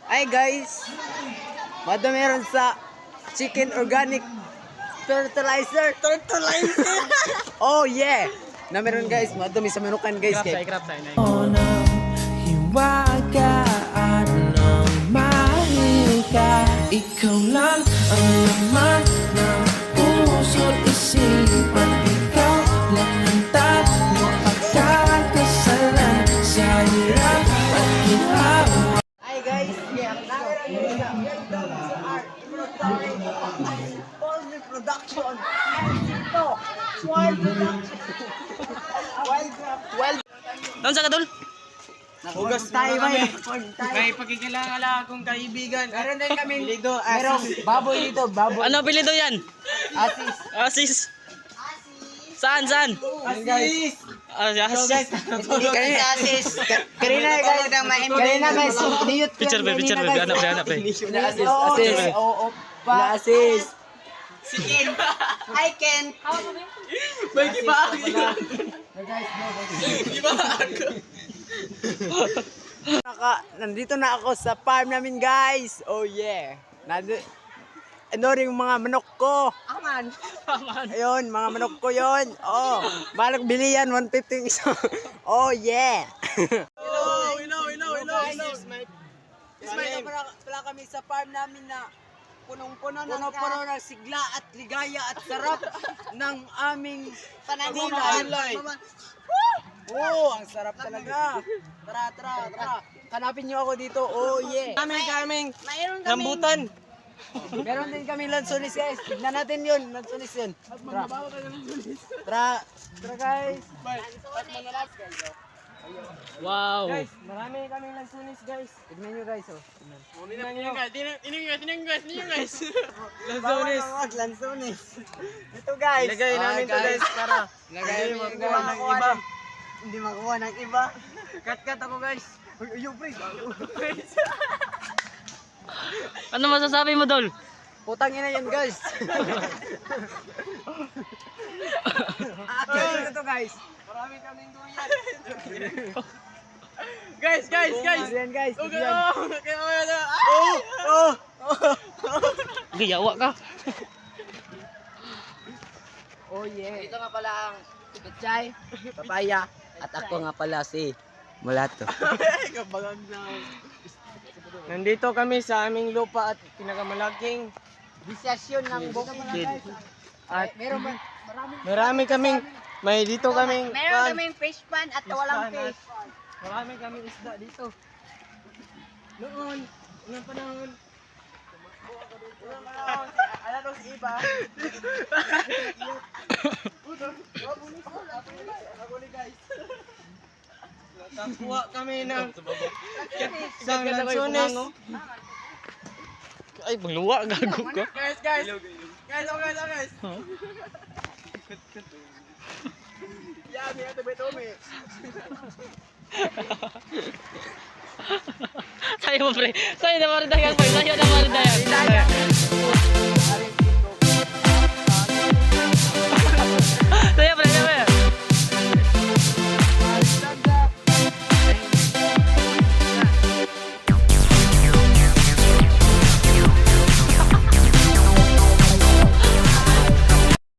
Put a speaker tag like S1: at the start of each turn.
S1: Ay guys, mado meron sa chicken organic fertilizer. Oh yeah. Na meron guys, madami sa menukan guys.
S2: Crap sa
S3: Hiwagaan ng mahika. Ikaw lang ang laman ng puso't isipan. Ikaw lang ang tanging pagkakasalan sa hirap at ginawa.
S1: Hi guys, nameron sa Gandang sa Art Polmy Production. And ito, Wild Production. Wild.
S2: Doon sa kadol.
S1: Hugas tayo ba?
S4: May pagkikilala akong kaibigan.
S1: Meron din kami
S4: Lido,
S1: merong baboy dito, baboy.
S2: Ano apelyido yan?
S1: Asis.
S2: Asis. Saan?
S4: Asis!
S2: Asis.
S1: Karina guys, diyot
S2: Picture ba? Anak ba?
S1: Asis. Oo, pa. Asis.
S4: Si Ken.
S1: I can.
S4: May gibaag yun.
S1: Nandito na ako sa farm namin guys. Oh yeah. Ano rin yung mga manok ko. Aman. Ayun, mga manok ko yon. Oh, malak bili yan 150 isa. Oh yeah.
S4: Hello.
S1: Guys, pala kami sa farm namin na punong-puno ng sigla at ligaya at sarap ng aming
S4: Gulay.
S1: Oh, ang sarap talaga. Tara. Hanapin niyo ako dito. Oh yeah.
S4: Kaming rambutan.
S1: Meron din kami lansones guys. Tignan natin yun. Lansones yun. Tara guys.
S2: Wow.
S1: Guys, marami kami lansones guys. Tignan nyo guys. Oh.
S4: Tingnan nyo guys.
S1: Lansones. Ito guys.
S4: Ilagay namin to guys para
S1: Lagay
S4: hindi
S1: mo
S4: makuha ng iba.
S1: Hindi makuha ng iba.
S4: Cut ako guys.
S1: Yung freeze.
S2: Ano masasabi mo, Dol?
S1: Putang ina yan guys. Akin ito guys.
S4: Marami kaming duyan. Guys.
S1: Yan guys.
S2: Gayawa ka.
S1: Oh yeah. Dito nga pala ang pechay, papaya, at ako nga pala si Mulato.
S4: Nandito kami sa aming lupa at pinakamalaking
S1: Bisyasyon ng bukid.
S4: at
S1: Marami
S4: may dito kaming
S5: Meron kaming fish pan at walang fish.
S4: Marami kaming isda dito. Noon, unang panahon. Ala to si iba. Nakakuha kami ng isang lansones.
S2: Ay, pagluwa, gago ka.
S4: Guys. Yummy, ito ba ito, me?
S2: Sa'yo mo, pre. Sa'yo na maridayan, pre. Sa'yo na maridayan.